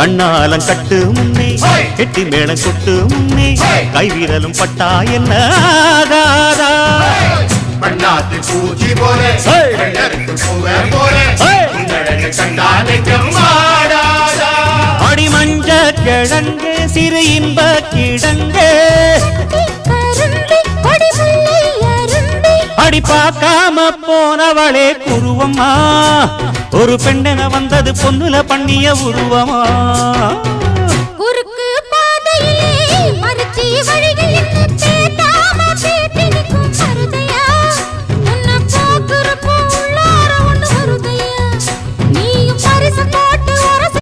கண்ணாலம் கட்டு முன்னே கெட்டி மேளம் கொட்டு முன்னே கைவிரலும் பட்டா என்ன ஆகாதா பண்ணாத்து பூச்சி போல அடி மஞ்ச கிழங்கு சிறு இன்ப கிழங்கு அடி பார்க்காம போனவளே குருவம்மா ஒரு பெண்ணென வந்தது பொண்ணுல பண்ணிய உருவமா